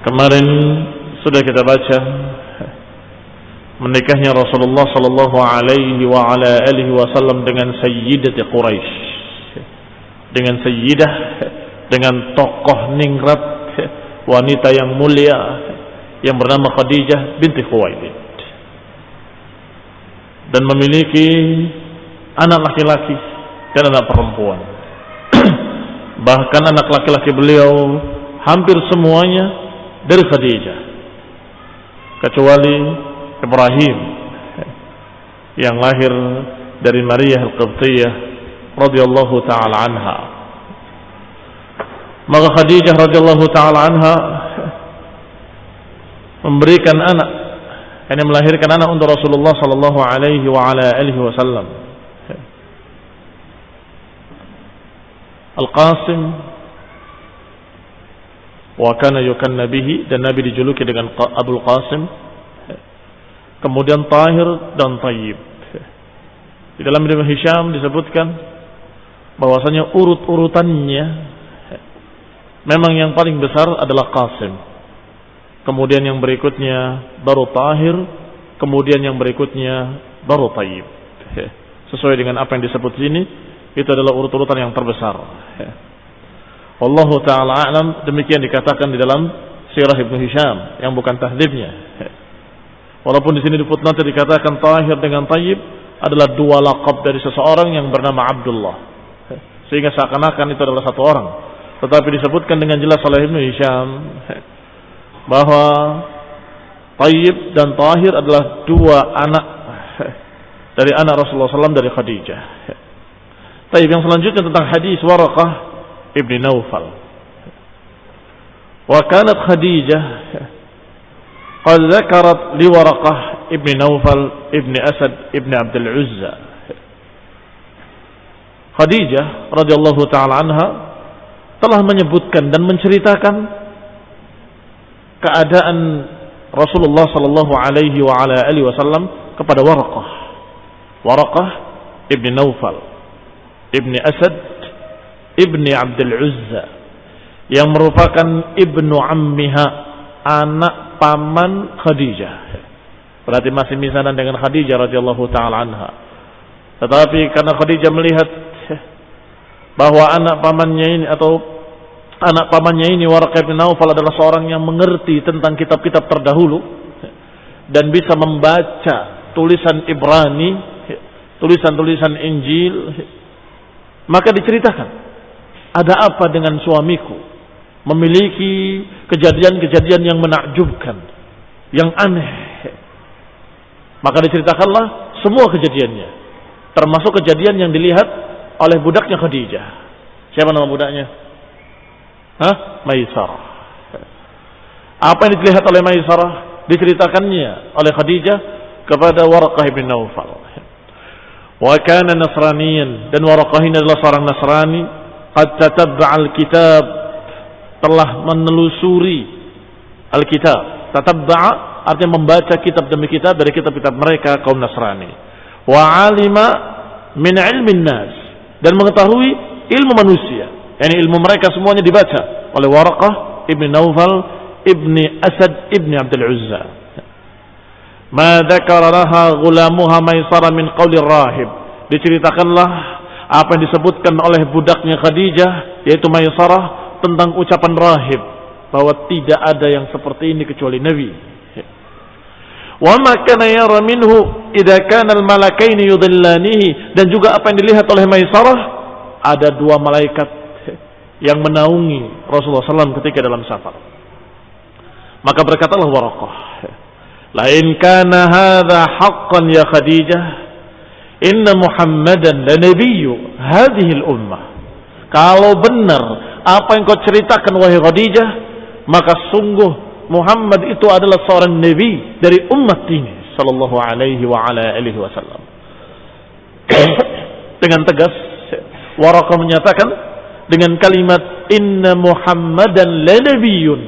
Kemarin sudah kita baca menikahnya Rasulullah sallallahu alaihi wa ala alihi wasallam dengan Sayyidati Quraisy, dengan sayyidah, dengan tokoh ningrat, wanita yang mulia yang bernama Khadijah binti Khuwailid, dan memiliki anak laki-laki dan anak perempuan. Bahkan anak laki-laki beliau hampir semuanya dari Khadijah, kecuali Ibrahim yang lahir dari Maria Al-Qibtiyah radhiyallahu taala anha. Maka Khadijah radhiyallahu taala anha memberikan anak, yakni melahirkan anak untuk Rasulullah sallallahu alaihi wa ala alihi wasallam, Al-Qasim, wa kana yukanna bihi, dan Nabi dijuluki dengan Abul Qasim. Kemudian Tahir dan Tayyib. Di dalam Ibnu Hisham disebutkan bahwasanya urut-urutannya memang yang paling besar adalah Qasim. Kemudian yang berikutnya baru Tahir, kemudian yang berikutnya baru Tayyib. Sesuai dengan apa yang disebut sini, itu adalah urut-urutan yang terbesar. Wallahu ta'ala a'lam, demikian dikatakan di dalam Sirah Ibnu Hisham yang bukan tahdhibnya. Walaupun di sini di footnote dikatakan Tahir dengan Tayyib adalah dua laqab dari seseorang yang bernama Abdullah, sehingga seakan-akan itu adalah satu orang. Tetapi disebutkan dengan jelas oleh Ibnu Hisham bahwa Tayyib dan Tahir adalah dua anak dari anak Rasulullah SAW dari Khadijah. Tayyib, yang selanjutnya tentang hadis Waraqah ibni Naufal. Wa kanat Khadijah qad dzakarat li Waraqah ibni Naufal ibni Asad ibni Abdul Uzza. Khadijah radhiyallahu taala anha telah menyebutkan dan menceritakan keadaan Rasulullah sallallahu alaihi wa ala alihi wasallam kepada Waraqah ibni Naufal ibni Asad ibni Abdul Uzza, yang merupakan ibnu ammiha, anak paman Khadijah. Berarti masih misanan dengan Khadijah radhiyallahu taala anha. Tetapi karena Khadijah melihat bahwa anak pamannya ini Waraqah bin Naufal adalah seorang yang mengerti tentang kitab-kitab terdahulu dan bisa membaca tulisan Ibrani, tulisan-tulisan Injil, maka diceritakan, ada apa dengan suamiku? Memiliki kejadian-kejadian yang menakjubkan, yang aneh. Maka diceritakanlah semua kejadiannya, termasuk kejadian yang dilihat oleh budaknya Khadijah. Siapa nama budaknya? Maisarah. Apa yang dilihat oleh Maisarah diceritakannya oleh Khadijah kepada Waraqah bin Naufal. Wa kana nasraniyan, dan Waraqah ini adalah seorang Nasrani. Qad tatabba'a al-kitab, telah menelusuri Alkitab. Tatabba'a artinya membaca kitab demi kitab dari kitab-kitab mereka kaum Nasrani. Wa alima min ilmin nas, dan mengetahui ilmu manusia, yakni ilmu mereka semuanya dibaca oleh Waraqah ibni Naufal ibni Asad ibni Abdul Uzza. Ma dzakara laha ghulamuha Maisarah min qawli rahib, diceritakanlah apa yang disebutkan oleh budaknya Khadijah yaitu Maisarah tentang ucapan rahib, bahwa tidak ada yang seperti ini kecuali Nabi. Wa ma kana yara minhu idza kana al-malakaini yudhillanihi, dan juga apa yang dilihat oleh Maisarah, ada dua malaikat yang menaungi Rasulullah SAW ketika dalam safar. Maka berkatalah Waraqah, la in kana hadza haqqan ya Khadijah, inna Muhammadan la nabiyyu hadhihi al-ummah. Kalau benar apa yang kau ceritakan wahai Khadijah, maka sungguh Muhammad itu adalah seorang nabi dari umat ini sallallahu alaihi wa ala alihi wasallam. Dengan tegas Waraqah menyatakan dengan kalimat inna Muhammadan la nabiyyun,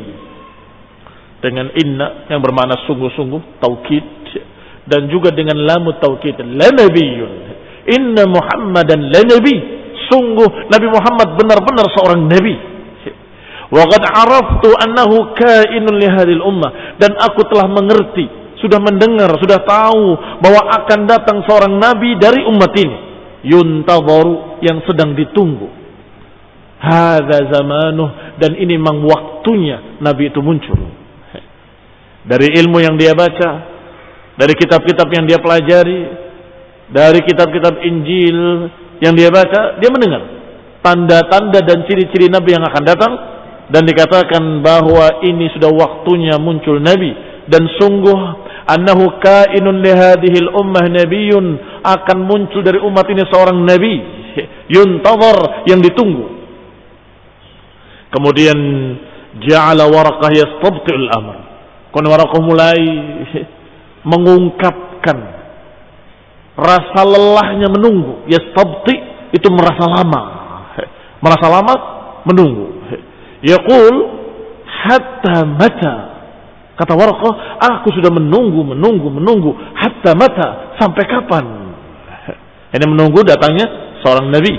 dengan inna yang bermakna sungguh-sungguh taukid, dan juga dengan lamut taukid la nabiyyun, inna Muhammadan la nabi, sungguh Nabi Muhammad benar-benar seorang nabi. Wa qad araftu annahu kainun li hadhil ummah, dan aku telah mengerti, sudah mendengar, sudah tahu bahwa akan datang seorang nabi dari umat ini, yuntadharu, yang sedang ditunggu. Hadza zamanuh, dan ini memang waktunya nabi itu muncul. Dari ilmu yang dia baca, dari kitab-kitab yang dia pelajari, dari kitab-kitab Injil yang dia baca, dia mendengar tanda-tanda dan ciri-ciri nabi yang akan datang, dan dikatakan bahwa ini sudah waktunya muncul nabi. Dan sungguh annahu kainun li hadhil ummah nabiyyun, akan muncul dari umat ini seorang nabi, yuntazar, yang ditunggu. Kemudian ja'ala Waraqah yastabti'ul amr. Kon Waraqah mulai mengungkapkan rasa lelahnya menunggu. Yastabti itu merasa lama. Merasa lama menunggu. Yaqul hatta mata. Kata Waraqah, aku sudah menunggu hatta mata, sampai kapan? Ini menunggu datangnya seorang nabi.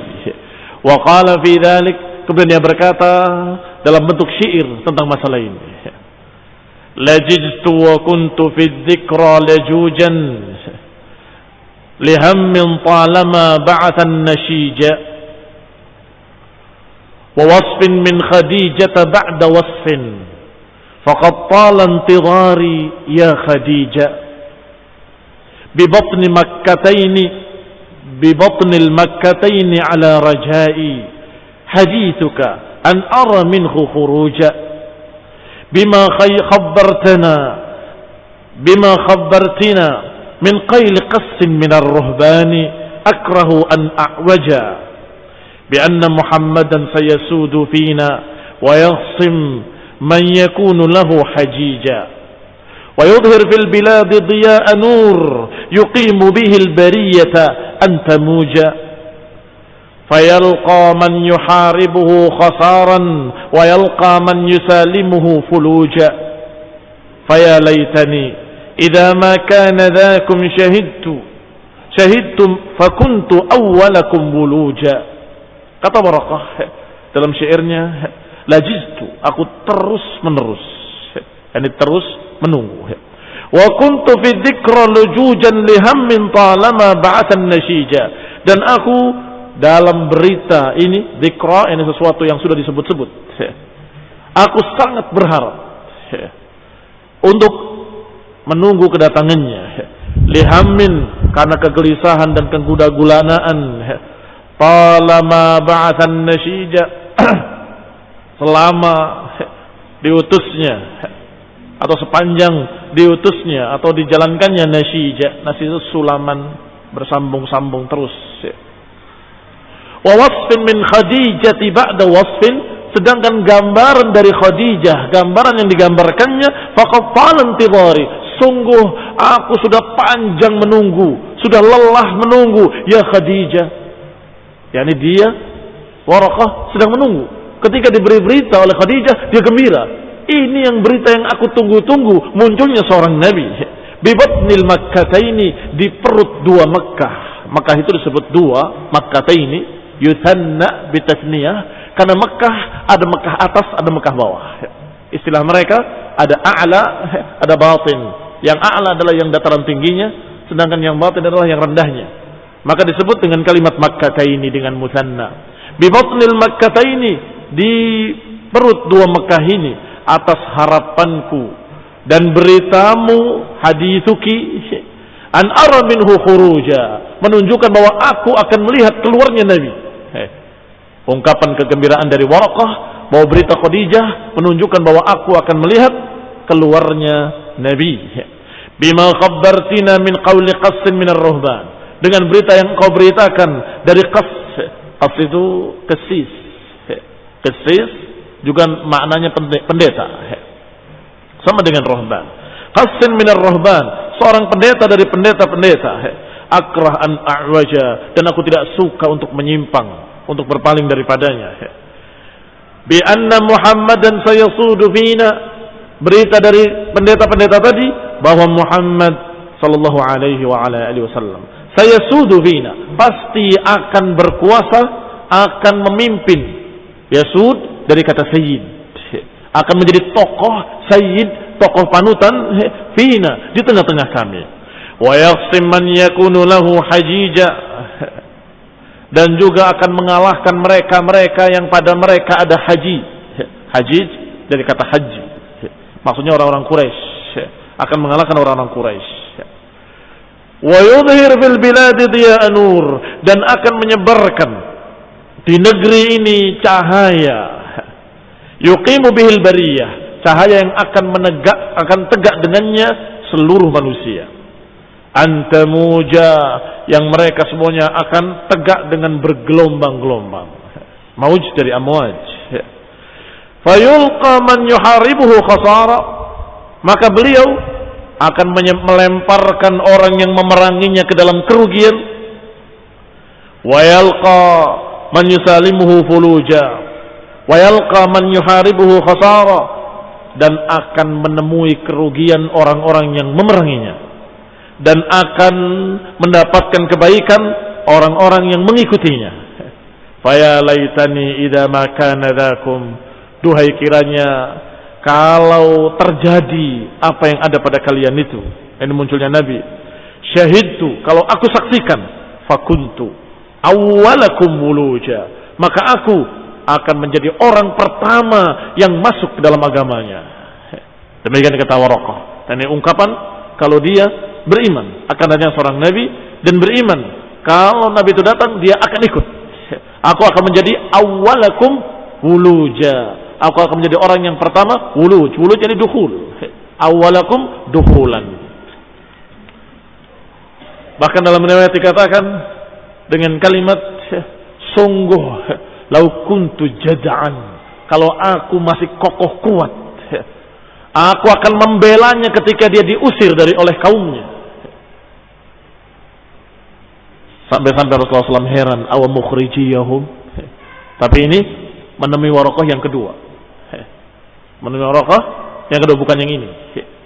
Wa qala fi dzalik, kemudian dia berkata dalam bentuk syair tentang masalah ini. Lajijtu wa kuntu fi dzikra lajujan lihammin talama ba'athan nashija wa wasfin min khadijata ba'da wasfin faqad tala intidhari ya khadija bibatni makkataini ala rajai hadithuka an ara minhu khuruja bima khabbartina min qayl qassin min ar-ruhbani akrahu an a'waja bi anna muhammadan sayasudu fina wa yaghsim man yakunu lahu hajija wa yudhhir fil bilad diya'a nur yuqimu bihi al-bariyata an tamuja فيلقى من يحاربه خسارا ويلقى من يسالمه فلوجا فيا ليتني إذا ما كان ذاكم شهدتم فكنت أولكم ولوجا. Kata Waraqah dalam syairnya, lajiztu, aku terus menerus, yani terus menunggu. Wa kuntu fi dzikra lujujan lihammin talama ba'athan nashija, dan aku dalam berita ini, dzikra ini sesuatu yang sudah disebut-sebut. Aku sangat berharap untuk menunggu kedatangannya. Lihammin, karena kegelisahan dan kegundagulanaan. Talama ba'athan nashija, selama diutusnya atau sepanjang diutusnya atau dijalankannya nashija. Nasi itu sulaman bersambung-sambung terus. Wa wasfin min khadijati ba'da wasfin, sedangkan gambaran dari Khadijah, gambaran yang digambarkannya, faqad tala intidhari, sungguh aku sudah panjang menunggu, sudah lelah menunggu ya Khadijah. Yani dia Waraqah sedang menunggu. Ketika diberi berita oleh Khadijah, dia gembira. Ini yang berita yang aku tunggu-tunggu, munculnya seorang nabi. Bi batnil makkataini, di perut dua Makkah. Makkah itu disebut dua Makkataini, yuthanna bitasniyah, karena Mekah ada Mekah atas, ada Mekah bawah. Istilah mereka ada a'la, ada batin. Yang a'la adalah yang dataran tingginya, sedangkan yang batin adalah yang rendahnya. Maka disebut dengan kalimat Makkataini dengan muthanna. Bi batnil Makkataini, di perut dua Mekah ini, atas harapanku dan beritamu, hadithuki an ara minhu khuruja, menunjukkan bahwa aku akan melihat keluarnya nabi. Ungkapan kegembiraan dari Waraqah bahwa berita Khadijah menunjukkan bahwa aku akan melihat keluarnya nabi. Bima khabbartina min qawli qassin min ar-ruhban, dengan berita yang kau beritakan dari Qass. Qass itu kesis. Kesis juga maknanya pendeta, sama dengan ruhban. Qassin min ar-ruhban, seorang pendeta dari pendeta-pendeta. Akrah an a'waja, dan aku tidak suka untuk menyimpang, untuk berpaling daripadanya. Bi anna Muhammadan sayasudu fina, berita dari pendeta-pendeta tadi bahwa Muhammad sallallahu alaihi wa ala alihi wasallam sayasudu fina, pasti akan berkuasa, akan memimpin. Yasud dari kata sayyid, akan menjadi tokoh sayyid, tokoh panutan fina, di tengah-tengah kami. Wa yaqsim man yakunu lahu hajija, dan juga akan mengalahkan mereka-mereka yang pada mereka ada haji. Haji dari kata haji, maksudnya orang-orang Quraisy, akan mengalahkan orang-orang Quraisy. Wa yudhhir fil biladi diya nur, dan akan menyebarkan di negeri ini cahaya, yuqimu bihil bariyah, cahaya yang akan tegak dengannya seluruh manusia. Antamuja, yang mereka semuanya akan tegak dengan bergelombang-gelombang. Mauj dari amwaj. Fayulqa man yuharibuhu khasara, maka beliau akan melemparkan orang yang memeranginya ke dalam kerugian. Wa yalqa man yusalimuhu fuluja, wa yalqa man yuharibuhu khasara, dan akan menemui kerugian orang-orang yang memeranginya, dan akan mendapatkan kebaikan orang-orang yang mengikutinya. Faya laitani idza ma kana dzakum, duhai kiranya kalau terjadi apa yang ada pada kalian itu. Ini munculnya Nabi. Syahidtu, kalau aku saksikan, fakuntu awwalakum wuluja, maka aku akan menjadi orang pertama yang masuk ke dalam agamanya. Demikian kata Waraqah. Dan ini ungkapan kalau dia beriman akan adanya seorang Nabi, dan beriman kalau Nabi itu datang dia akan ikut. Aku akan menjadi awwalakum wuluja, aku akan menjadi orang yang pertama. Wuluj, wuluj jadi dukhul, awwalakum dukhulan. Bahkan dalam riwayat dikatakan dengan kalimat, sungguh lau kuntu jada'an, kalau aku masih kokoh kuat, aku akan membelanya ketika dia diusir oleh kaumnya. Sampai-sampai Rasulullah SAW heran, awa mukhrijiyahum. Tapi ini menemui Waraqah yang kedua. Menemui Waraqah yang kedua, bukan yang ini.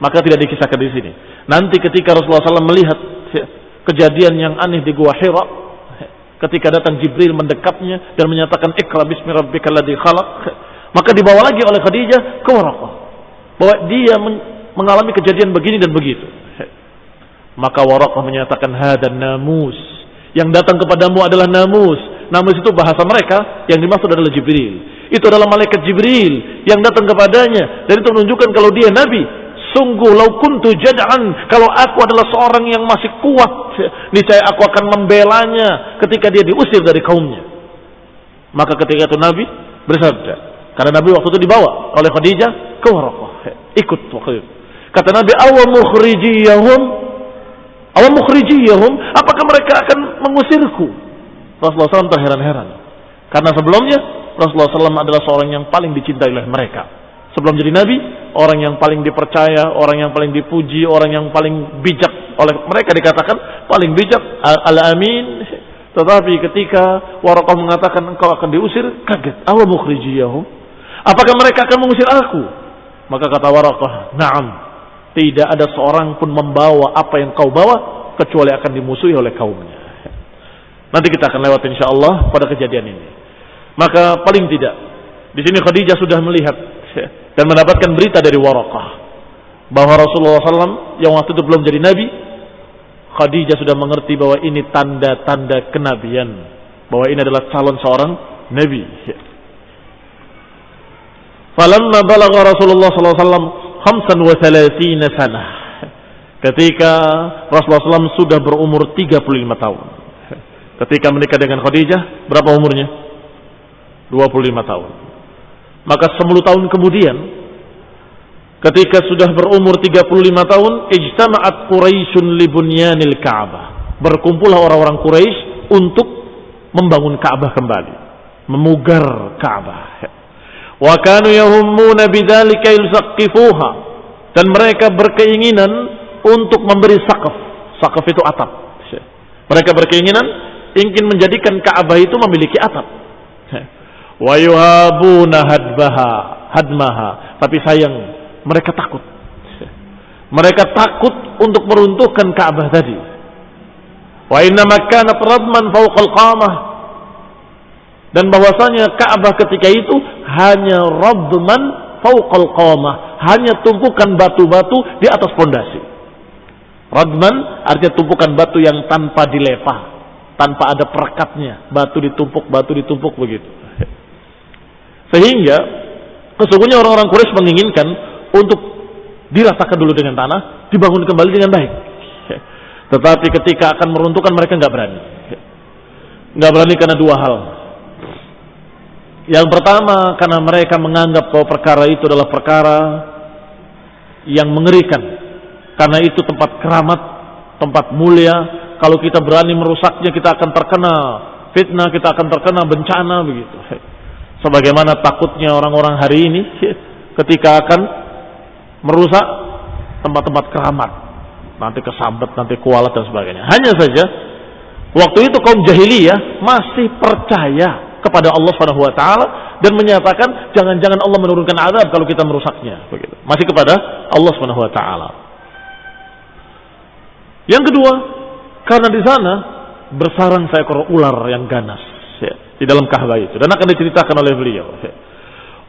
Maka tidak dikisahkan di sini. Nanti ketika Rasulullah SAW melihat kejadian yang aneh di Gua Hira, ketika datang Jibril mendekapnya dan menyatakan Iqra bismi rabbikal ladzi khalaq, maka dibawa lagi oleh Khadijah ke Waraqah bahwa dia mengalami kejadian begini dan begitu. Maka Waraqah menyatakan hadan namus, yang datang kepadamu adalah namus. Namus itu bahasa mereka, yang dimaksud adalah Jibril. Itu adalah malaikat Jibril yang datang kepadanya, dan itu menunjukkan kalau dia Nabi. Sungguh lau kuntu jad'an, kalau aku adalah seorang yang masih kuat, niscaya aku akan membelanya ketika dia diusir dari kaumnya. Maka ketika itu Nabi bersabda, karena Nabi waktu itu dibawa oleh Khadijah ke Waraqah, ikut waktu itu. Kata Nabi, awa mukhrijiyahum, apakah mereka akan mengusirku? Rasulullah SAW terheran-heran, karena sebelumnya Rasulullah SAW adalah seorang yang paling dicintai oleh mereka. Sebelum jadi Nabi, orang yang paling dipercaya, orang yang paling dipuji, orang yang paling bijak oleh mereka, dikatakan paling bijak, al-amin. Tetapi ketika Waraqah mengatakan engkau akan diusir, kaget. Awa mukhrijiyahum, apakah mereka akan mengusir aku? Maka kata Waraqah, na'am, tidak ada seorang pun membawa apa yang kau bawa kecuali akan dimusuhi oleh kaumnya. Nanti kita akan lewat insyaallah pada kejadian ini. Maka paling tidak di sini Khadijah sudah melihat dan mendapatkan berita dari Waraqah bahwa Rasulullah SAW yang waktu itu belum jadi Nabi, Khadijah sudah mengerti bahwa ini tanda-tanda kenabian, bahwa ini adalah calon seorang Nabi. Falamma balagha Rasulullah SAW 35 sanah, ketika Rasulullah SAW sudah berumur 35 tahun. Ketika menikah dengan Khadijah, berapa umurnya? 25 tahun. Maka 10 tahun kemudian, ketika sudah berumur 35 tahun, ijtama'at Quraisyun li bunyanil Ka'bah. Berkumpullah orang-orang Quraisy untuk membangun Ka'bah kembali, memugar Ka'bah. Wa kanu yahummuna bidzalika yusaqqifuha, dan mereka berkeinginan untuk memberi saqaf. Saqaf itu atap. Mereka berkeinginan ingin menjadikan Ka'bah itu memiliki atap. Wa yuhabuna hadmaha, tapi sayang mereka takut. Mereka takut untuk meruntuhkan Ka'bah tadi. Wa inna makanat radman fawqal qamah, dan bahwasanya Ka'bah ketika itu hanya radman fawqal qamah, hanya tumpukan batu-batu di atas pondasi. Radman artinya tumpukan batu yang tanpa dilepah, tanpa ada perekatnya, batu ditumpuk begitu. Sehingga sesungguhnya orang-orang Quraisy menginginkan untuk diratakan dulu dengan tanah, dibangun kembali dengan baik. Tetapi ketika akan meruntuhkan mereka nggak berani. Nggak berani karena dua hal. Yang pertama karena mereka menganggap bahwa perkara itu adalah perkara yang mengerikan. Karena itu tempat keramat, tempat mulia. Kalau kita berani merusaknya kita akan terkena fitnah, kita akan terkena bencana begitu. Sebagaimana takutnya orang-orang hari ini ketika akan merusak tempat-tempat keramat, nanti kesambet, nanti kualat dan sebagainya. Hanya saja waktu itu kaum jahiliyah masih percaya kepada Allah Subhanahu wa taala dan menyatakan jangan-jangan Allah menurunkan azab kalau kita merusaknya begitu. Masih kepada Allah Subhanahu wa taala. Yang kedua, karena di sana bersarang seekor ular yang ganas di dalam Ka'bah itu dan akan diceritakan oleh beliau.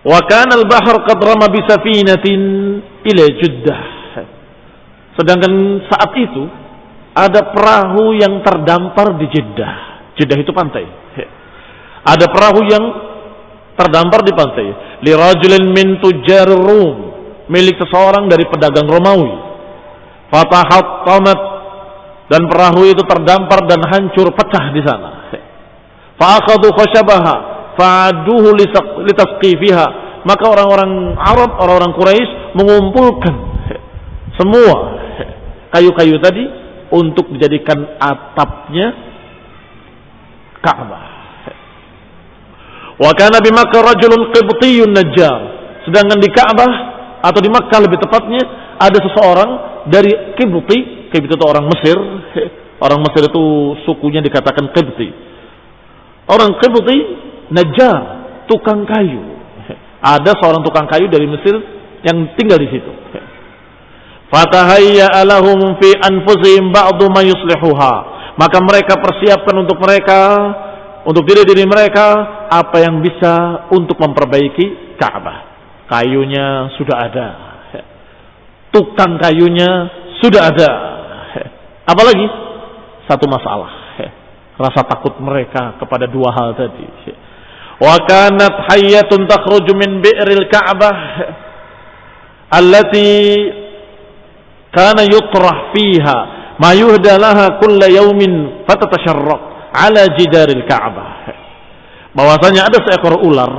Wa kana al-bahr qad rama bi safinatin ila Jeddah. Sedangkan saat itu ada perahu yang terdampar di Jeddah. Jeddah itu pantai. Ada perahu yang terdampar di pantai. Li rajulin min tujjar Rum, milik seseorang dari pedagang Romawi. Fatahattamat, dan perahu itu terdampar dan hancur pecah di sana. Fa'akhadhu khashabaha fa'aduhu litasqifiha. Maka orang-orang Arab, orang-orang Quraisy mengumpulkan semua kayu-kayu tadi untuk dijadikan atapnya Ka'bah. Wa kana bi Makkah rajulun qibtiyyun najjar. Sedangkan di Ka'bah atau di Makkah lebih tepatnya ada seseorang dari Qibti. Qibti itu orang Mesir. Orang Mesir itu sukunya dikatakan Qibti. Orang Qibti najjar, tukang kayu. Ada seorang tukang kayu dari Mesir yang tinggal di situ. Fatahayya lahum fi anfusihim ba'du ma yuslihuha. Maka mereka persiapkan untuk mereka, untuk diri-diri mereka apa yang bisa untuk memperbaiki Ka'bah. Kayunya sudah ada, tukang kayunya sudah ada. Apalagi satu masalah, rasa takut mereka kepada dua hal tadi. Wa kanat hayyatun takhruju min bi'ril Ka'bah allati kana yutrah fiha ma yuhda laha kulla yawmin fatatasharraq ala jidaril Ka'bah. Bahwasanya ada seekor ular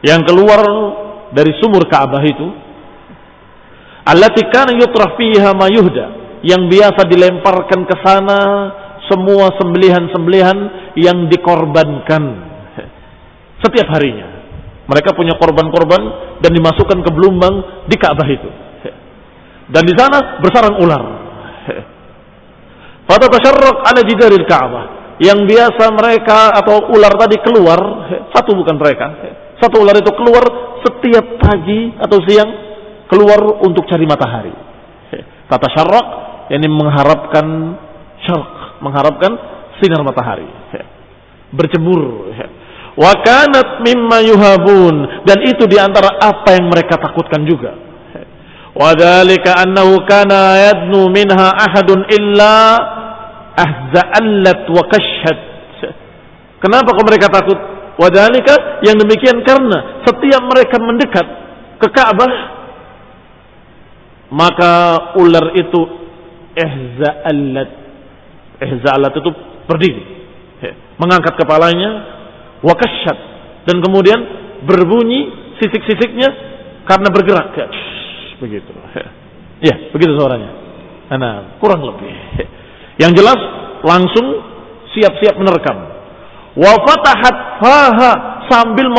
yang keluar dari sumur Ka'bah itu, allati kana yutrah fiha ma yuhda, yang biasa dilemparkan ke sana semua sembelihan-sembelihan yang dikorbankan setiap harinya. Mereka punya korban-korban dan dimasukkan ke belumbang di Ka'bah itu. Dan di sana bersarang ular. Fatatasharraq ala jidaril Ka'bah. Yang biasa mereka atau ular tadi keluar, satu bukan mereka. Satu ular itu keluar setiap pagi atau siang, keluar untuk cari matahari. Tatasharraq, yakni mengharapkan syarq, mengharapkan sinar matahari. Berjemur. Wa kanat mimma yuhabun, dan itu diantara apa yang mereka takutkan juga. Wa dzalika annahu kana yadnu minha ahadun illa ahza'allat wa kashhad. Kenapa kok mereka takut? Wa dzalika, yang demikian karena setiap mereka mendekat ke Ka'bah maka ular itu ihza'allat itu berdiri, mengangkat kepalanya, wakashad, dan kemudian berbunyi sisik-sisiknya karena bergerak, begitu. Ya, begitu suaranya. Nah, kurang lebih. Yang jelas langsung siap-siap menerkam. Wa fatahat faha, sambil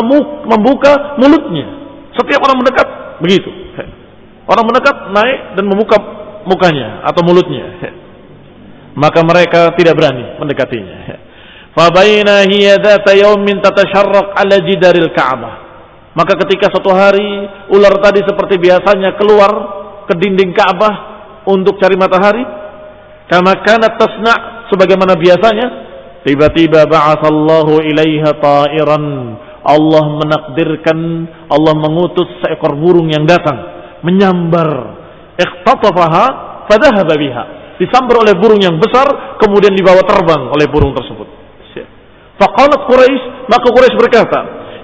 membuka mulutnya. Setiap orang mendekat begitu. Orang mendekat naik dan membuka mukanya atau mulutnya. Maka mereka tidak berani mendekatinya. Fabaina hiya dzata yaumin tatasharraq ala jidaril Ka'bah. Maka ketika suatu hari ular tadi seperti biasanya keluar ke dinding Ka'bah untuk cari matahari, kama kanat tasna', sebagaimana biasanya, tiba-tiba ba'atsallahu ilaiha ta'iran Allah menakdirkan, Allah mengutus seekor burung yang datang menyambar. Iqtatafaha fadhahaba biha. Disambar oleh burung yang besar, kemudian dibawa terbang oleh burung tersebut. Faqalat Quraisy, maka Quraisy berkata,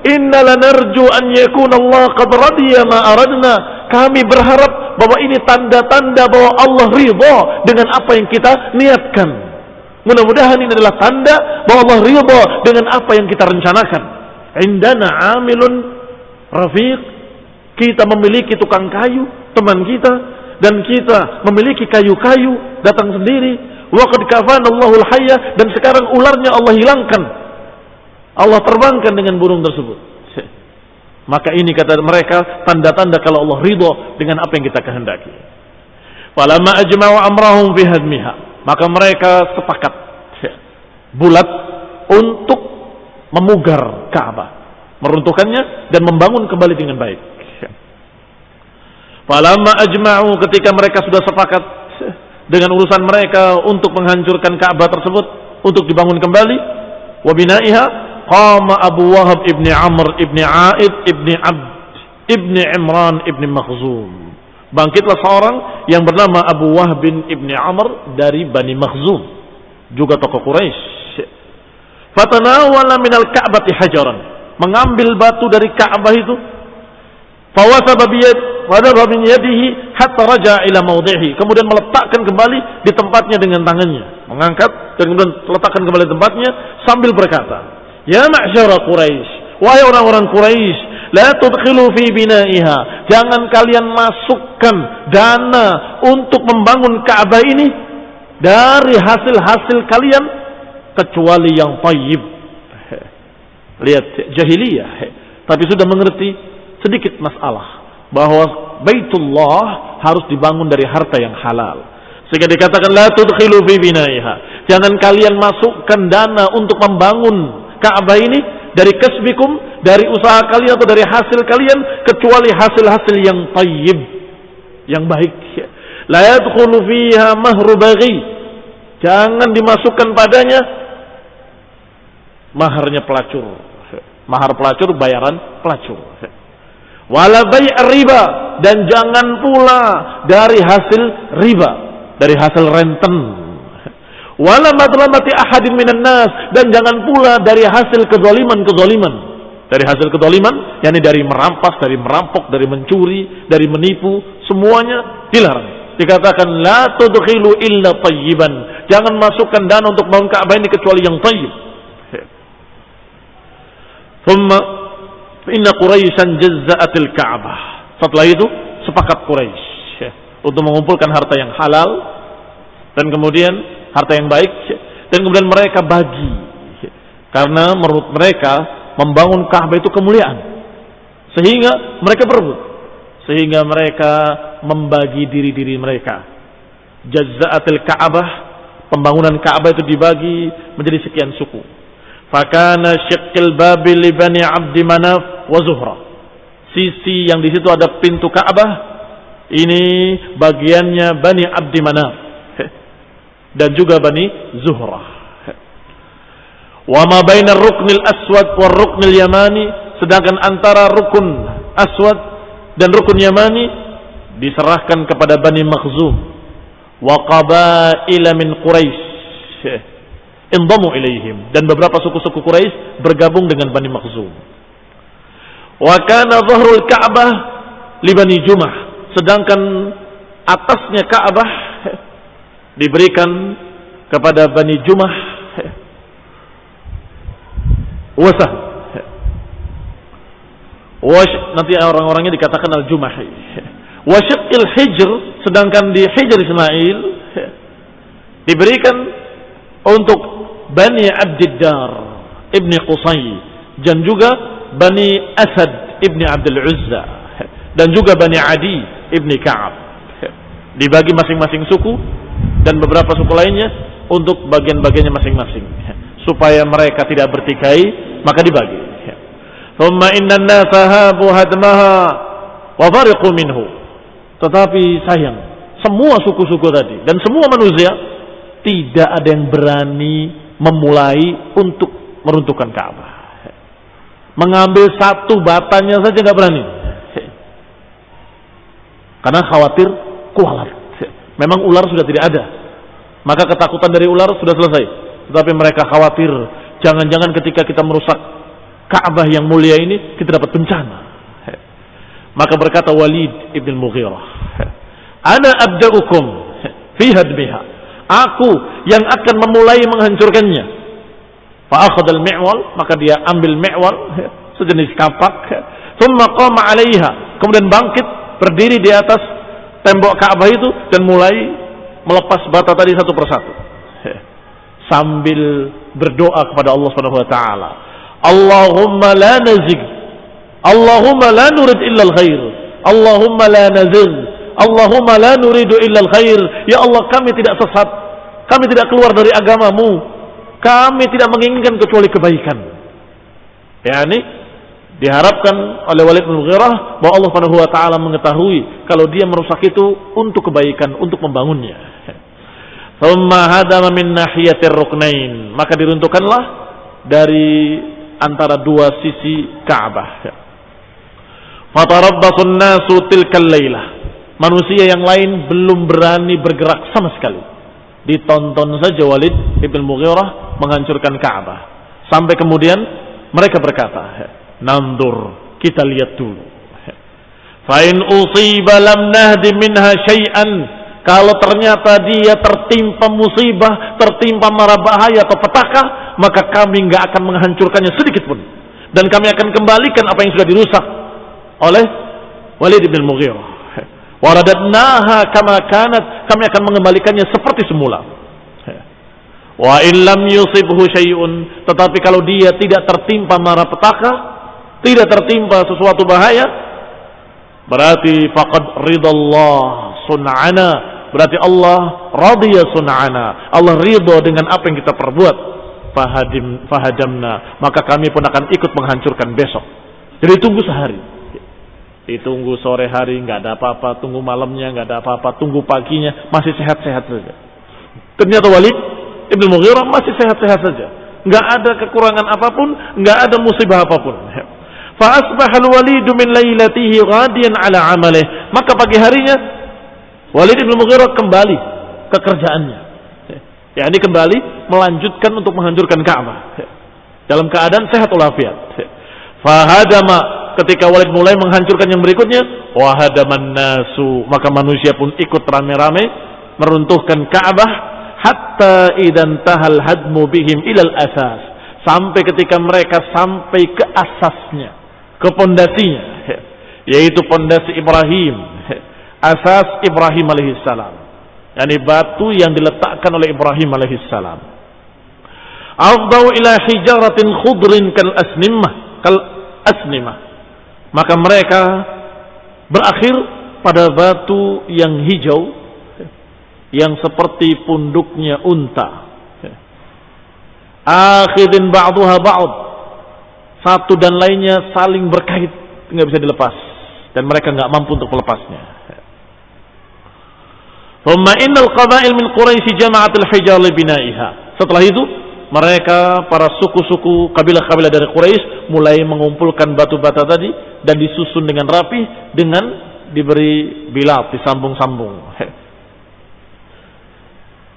"Inna lanarju an yakuna Allah qad radiya ma aradna." Kami berharap bahwa ini tanda-tanda bahwa Allah ridha dengan apa yang kita niatkan. Mudah-mudahan ini adalah tanda bahwa Allah ridha dengan apa yang kita rencanakan. Indana amilun rafiq, kita memiliki tukang kayu, teman kita, dan kita memiliki kayu-kayu datang sendiri. Wa qad kafana Allahul hayya, dan sekarang ularnya Allah hilangkan. Allah terbangkan dengan burung tersebut. Maka ini kata mereka tanda-tanda kalau Allah ridha dengan apa yang kita kehendaki. Falamma ajma'u amrahum fi hadmiha, maka mereka sepakat bulat untuk memugar Ka'bah, meruntuhkannya dan membangun kembali dengan baik. Falamma ajma'u, ketika mereka sudah sepakat dengan urusan mereka untuk menghancurkan Ka'bah tersebut, untuk dibangun kembali, wa bina'iha, qama Abu Wahab ibni Amr ibni Aid ibni Abd ibni Imran ibni Makhzum. Bangkitlah seorang yang bernama Abu Wahab bin ibni Amr dari Bani Makhzum, juga tokoh Quraisy. Fatanawala minal Ka'bati hajaran, mengambil batu dari Ka'bah itu. Fawasaba min yadihi hatta raja ila mawdihi, kemudian meletakkan kembali di tempatnya dengan tangannya, mengangkat dan kemudian letakkan kembali di tempatnya sambil berkata, "Ya ma'syara Quraisy, wahai orang-orang Quraisy, la tudkhilu fi bina'iha, jangan kalian masukkan dana untuk membangun Ka'bah ini dari hasil-hasil kalian kecuali yang thayyib." Lihat jahiliyah, tapi sudah mengerti sedikit masalah bahwa Baitullah harus dibangun dari harta yang halal. Sehingga dikatakan la tudkhilu fi bina'iha, jangan kalian masukkan dana untuk membangun Ka'bah ini dari kasbikum, dari usaha kalian atau dari hasil kalian, kecuali hasil-hasil yang tayyib, yang baik. La yadkhulu fiha mahru baghi, jangan dimasukkan padanya maharnya pelacur. Mahar pelacur, bayaran pelacur. Wala bai' riba, dan jangan pula dari hasil riba, dari hasil renten. Wala madlamati ahadin minan nas, dan jangan pula dari hasil kezaliman-kezaliman. Dari hasil kezaliman, yakni dari merampas, dari merampok, dari mencuri, dari menipu, semuanya dilarang. Dikatakan la tudkhilu illa tayyiban, jangan masukkan dana untuk bangun Ka'bah ini kecuali yang tayyib. Thumma inna Quraisyan jazza'atil Ka'bah. Setelah itu sepakat Quraisy untuk mengumpulkan harta yang halal dan kemudian harta yang baik, dan kemudian mereka bagi, karena menurut mereka membangun Ka'bah itu kemuliaan, sehingga mereka berebut, sehingga mereka membagi diri-diri mereka. Jazza'atil Ka'bah, pembangunan Ka'bah itu dibagi menjadi sekian suku. Fakana syiqqil babi li Bani Abdi Manaf wa Zuhra, sisi yang di situ ada pintu Ka'bah ini bagiannya Bani Abdi Manaf dan juga Bani Zuhrah. Wa ma bainar ruknil aswad war ruknil yamani, sedangkan antara rukun aswad dan rukun yamani diserahkan kepada Bani Makhzum. Wa qabaila min Quraisy indamu ilaihim, dan beberapa suku-suku Quraisy bergabung dengan Bani Makhzum. Wa kana dhahrul Ka'bah li Bani Jumah, sedangkan atasnya Ka'bah diberikan kepada Bani Jumah wasah. Nanti orang-orangnya dikatakan al-Jumahi. Wasyiqil Hijr, sedangkan di Hijr Ismail diberikan untuk Bani Abdiddar Ibni Qusay, dan juga Bani Asad Ibni Abdul Uzza, dan juga Bani Adi Ibni Ka'ab. Dibagi masing-masing suku dan beberapa suku lainnya untuk bagian-bagiannya masing-masing, supaya mereka tidak bertikai, maka dibagi. Thumma innan nasa habu hadmaha wa fariqu minhu. Tetapi sayang, semua suku-suku tadi dan semua manusia tidak ada yang berani memulai untuk meruntuhkan Ka'bah. mengambil satu batanya saja nggak berani. Karena khawatir kualat. Memang ular sudah tidak ada. Maka ketakutan dari ular sudah selesai. Tetapi mereka khawatir, jangan-jangan ketika kita merusak Ka'bah yang mulia ini, kita dapat bencana. Maka berkata Walid ibn Mughirah, ana abda'ukum fi hadbiha. Aku yang akan memulai menghancurkannya. Fa'akhadha al-mi'wal, maka dia ambil mi'wal, sejenis kapak. Thumma qama 'alaiha, kemudian bangkit, berdiri di atas tembok Ka'bah itu dan mulai melepas bata tadi satu persatu. Sambil berdoa kepada Allah Subhanahu wa taala. Allahumma la nazigh. Allahumma la nurid illa al-khair. Allahumma la nazigh. Allahumma la nuridu illa al-khair. Ya Allah, kami tidak sesat. Kami tidak keluar dari agamamu. Kami tidak menginginkan kecuali kebaikan. Yani diharapkan oleh Walid bin Mughirah bahwa Allah Subhanahu wa taala mengetahui kalau dia merusak itu untuk kebaikan, untuk membangunnya. Thumma hadama min nahiyatir ruknain, maka diruntuhkanlah dari antara dua sisi Ka'bah. Fatarabbasun nasu tilkal lailah. Manusia yang lain belum berani bergerak sama sekali. Ditonton saja Walid ibn Mughirah menghancurkan Ka'bah. Sampai kemudian mereka berkata, nandur, kita lihat dulu. Fa in usiba lam nahdi minha syai'an. Kalau ternyata dia tertimpa musibah, tertimpa mara bahaya atau petaka, maka kami enggak akan menghancurkannya sedikit pun. Dan kami akan kembalikan apa yang sudah dirusak oleh Walid bin Mughirah. Waradadnaha kama kanat, kami akan mengembalikannya seperti semula. Wa in lam yusibhu syai'un, tetapi kalau dia tidak tertimpa mara petaka, tidak tertimpa sesuatu bahaya, berarti faqad ridallah sun'ana, berarti Allah radhiya sun'ana, Allah ridha dengan apa yang kita perbuat. Fahadamna, maka kami pun akan ikut menghancurkan besok. Jadi tunggu sehari, ditunggu sore hari nggak ada apa-apa, tunggu malamnya nggak ada apa-apa, tunggu paginya masih sehat-sehat saja. Ternyata Walid ibn Mughirah masih sehat-sehat saja, nggak ada kekurangan apapun, nggak ada musibah apapun. Fa asbaha al-Walid min lailatihi ghadiyan ala amalih, maka pagi harinya Walid ibn Mughirah kembali ke kerjaannya. Ya, ini kembali melanjutkan untuk menghancurkan Ka'bah dalam keadaan sehat walafiat. Fahadama, ketika Walid mulai menghancurkan yang berikutnya, wahadaman nasu, maka manusia pun ikut rame-rame meruntuhkan Ka'bah hatta idan tahal hadmu bihim ilal asas, sampai ketika mereka sampai ke asasnya, ke pondasinya, yaitu pondasi Ibrahim, asas Ibrahim alaihissalam, yakni batu yang diletakkan oleh Ibrahim alaihissalam. Afdau ila hijaratin khudrin kal asnimah, maka mereka berakhir pada batu yang hijau yang seperti punduknya unta. Akhidin ba'duha ba'd, satu dan lainnya saling berkait, nggak bisa dilepas, dan mereka nggak mampu untuk melepasnya. Thumma innal qabail min Quraisy jama'atul hijar li bina'iha. Setelah itu mereka para suku-suku kabilah-kabilah dari Quraisy mulai mengumpulkan batu bata tadi dan disusun dengan rapi dengan diberi bilat, disambung-sambung.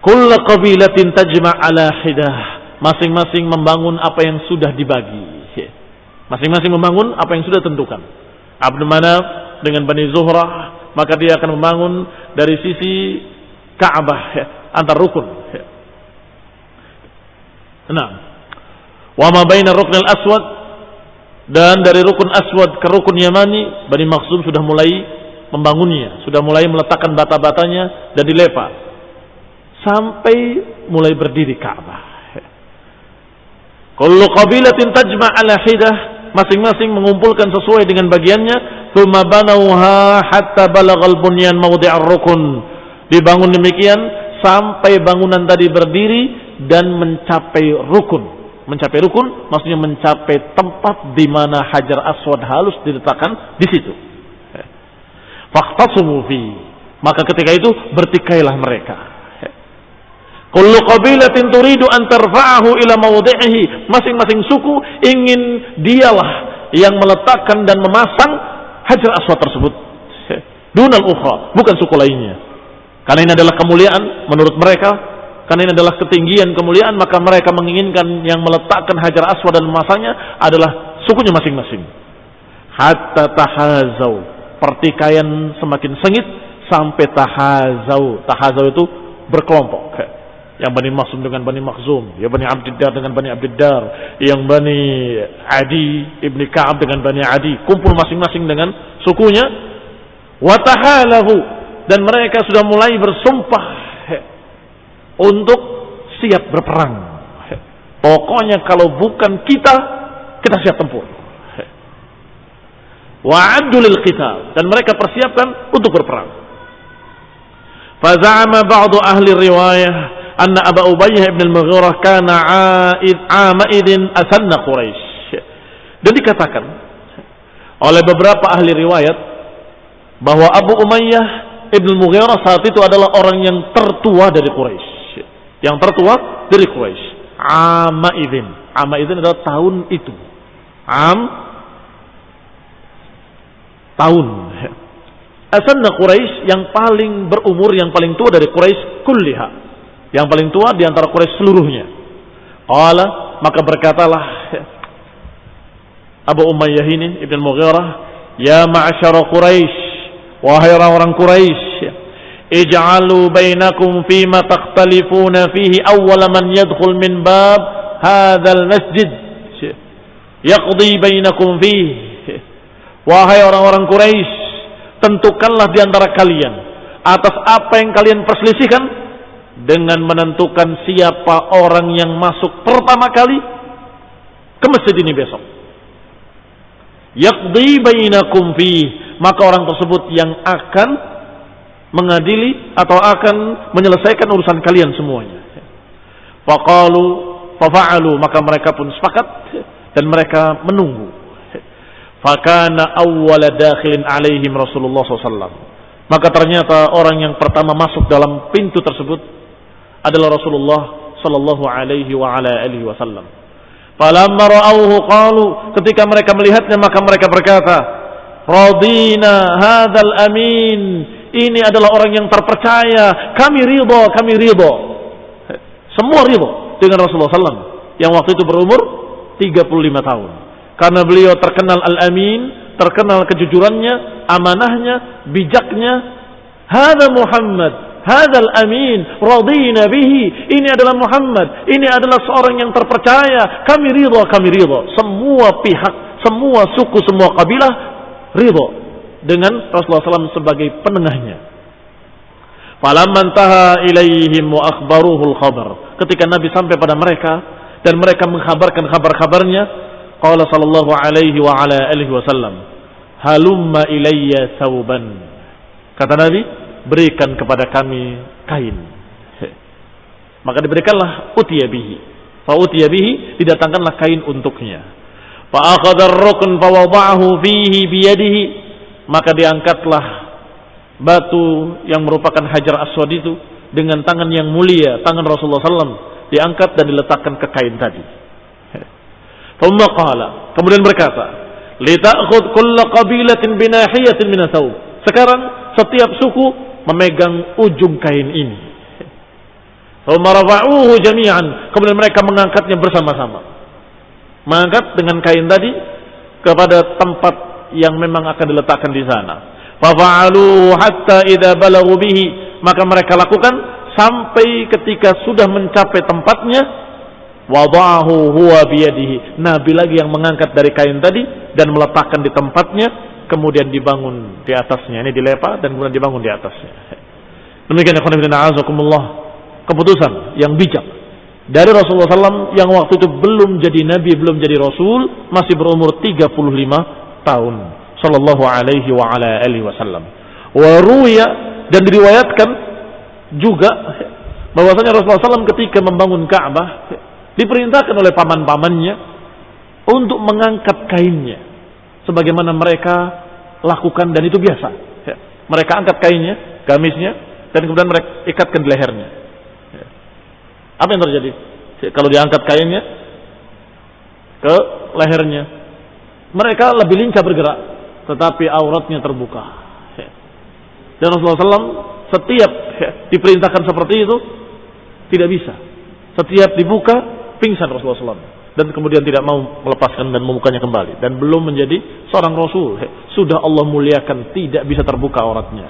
Kullu qabilatin tajma' ala hidah, masing-masing membangun apa yang sudah dibagi. Masing-masing membangun apa yang sudah tentukan. Abdul Manaf dengan Bani Zuhrah, maka dia akan membangun dari sisi Ka'bah, antar rukun. Nah, wa ma baina rukn al-aswad, dan dari rukun aswad ke rukun yamani, Bani Makhzum sudah mulai membangunnya, sudah mulai meletakkan bata-batanya dan dilepa sampai mulai berdiri Ka'bah. Kullu qabilatin tajma' ala hidah, masing-masing mengumpulkan sesuai dengan bagiannya. Tsumma banauha hatta balagal bunyan mawdi'ar rukun, dibangun demikian sampai bangunan tadi berdiri dan mencapai rukun. Mencapai rukun maksudnya mencapai tempat di mana Hajar Aswad halus diletakkan di situ. Faqtasumu fi, maka ketika itu bertikailah mereka. Kullu qabilatin turidu an tarfa'ahu ila mawdi'ihi, masing-masing suku ingin dialah yang meletakkan dan memasang Hajar Aswad tersebut. Dunal ukhra, bukan suku lainnya. Karena ini adalah kemuliaan menurut mereka, karena ini adalah ketinggian kemuliaan, maka mereka menginginkan yang meletakkan Hajar Aswad dan memasangnya adalah sukunya masing-masing. Hatta tahazau, pertikaian semakin sengit sampai tahazau. Tahazau itu berkelompok. Yang Bani Makhzum dengan Bani Makhzum, yang Bani Abdiddar dengan Bani Abdiddar, yang Bani Adi ibni Ka'ab dengan Bani Adi, kumpul masing-masing dengan sukunya. Watahalahu, dan mereka sudah mulai bersumpah untuk siap berperang. Pokoknya kalau bukan kita siap tempur. Wa'addu lil qital, dan mereka persiapkan untuk berperang. Faza'ama ba'du ahli riwayah anna Abu Ubayyah ibn al-Mughirah kana 'amaidin asanna Quraisy. Dan dikatakan oleh beberapa ahli riwayat bahwa Abu Umayyah ibn al-Mughirah saat itu adalah orang yang tertua dari Quraisy. Yang tertua dari Quraisy. Amaidin. Amaidin adalah tahun itu. Tahun. Asanna Quraisy, yang paling berumur, yang paling tua dari Quraisy kulliha. Yang paling tua di antara Quraisy seluruhnya. Qala, maka berkatalah Abu Umayyah ini ibn al-Mughirah, ya ma'asyara Quraisy, wahai orang-orang Quraisy, ij'alu bainakum fima takhtalifuna fihi awwala man yadkhul min bab hadzal masjid yaqdi bainakum fihi. Wahai orang-orang Quraisy, tentukanlah di antara kalian atas apa yang kalian perselisihkan dengan menentukan siapa orang yang masuk pertama kali ke masjid ini besok. Yaqdi bainakum fihi, maka orang tersebut yang akan mengadili atau akan menyelesaikan urusan kalian semuanya. Faqalu fafa'alu, maka mereka pun sepakat dan mereka menunggu. Fakana awwala dakhilin alaihim Rasulullah SAW. Maka ternyata orang yang pertama masuk dalam pintu tersebut adalah Rasulullah sallallahu alaihi wa ala alihi wasallam. Falamma ra'awhu qalu, ketika mereka melihatnya maka mereka berkata, radina hadzal amin, ini adalah orang yang terpercaya, kami ridha. Semua ridha dengan Rasulullah SAW yang waktu itu berumur 35 tahun. Karena beliau terkenal al-amin, terkenal kejujurannya, amanahnya, bijaknya. Hadza Muhammad, hadzal amin, radina bihi, ini adalah Muhammad, ini adalah seorang yang terpercaya, kami ridha. Semua pihak, semua suku, semua kabilah ridha dengan Rasulullah SAW sebagai penengahnya. Falamman taha ilaihim wa akhbaruhul khabar, ketika Nabi sampai pada mereka dan mereka mengkhabarkan kabar-kabarnya, qala sallallahu alaihi wa ala alihi wasallam, halumma ilayya thawban, kata Nabi, berikan kepada kami kain. Maka diberikanlah utiya bihi. Fa utiya bihi, didatangkanlah kain untuknya. Fa akhadha ar-rukn fa wada'ahu fihi biyadihi, maka diangkatlah batu yang merupakan Hajar Aswad itu dengan tangan yang mulia, tangan Rasulullah SAW, diangkat dan diletakkan ke kain tadi. Thumma qala, kemudian berkata, lita'khudh kulla qabilatin binahiyatin min athawb. Sekarang setiap suku memegang ujung kain ini. Thumma rafa'uhu jami'an, kemudian mereka mengangkatnya bersama-sama. Mengangkat dengan kain tadi kepada tempat yang memang akan diletakkan di sana. Fafa'aluhu hatta idza balaghu bihi, maka mereka lakukan sampai ketika sudah mencapai tempatnya. Wada'ahu huwa biyadihi, Nabi lagi yang mengangkat dari kain tadi dan meletakkan di tempatnya, kemudian dibangun di atasnya. Ini dilepa dan kemudian dibangun di atasnya. Demikian ikhwan fillah azakumullah, keputusan yang bijak dari Rasulullah SAW yang waktu itu belum jadi Nabi, belum jadi Rasul, masih berumur 35 tahun. Sallallahu alaihi wa ala alihi wasallam. Wa ruya, dan diriwayatkan juga bahwasanya Rasulullah SAW ketika membangun Ka'bah diperintahkan oleh paman-pamannya untuk mengangkat kainnya sebagaimana mereka lakukan, dan itu biasa. Mereka angkat kainnya, gamisnya, dan kemudian mereka ikatkan di lehernya. Apa yang terjadi kalau diangkat kainnya ke lehernya? Mereka lebih lincah bergerak, tetapi auratnya terbuka. Dan Rasulullah SAW setiap diperintahkan seperti itu tidak bisa. Setiap dibuka pingsan Rasulullah SAW dan kemudian tidak mau melepaskan dan membukanya kembali, dan belum menjadi seorang Rasul. Sudah Allah muliakan, tidak bisa terbuka auratnya.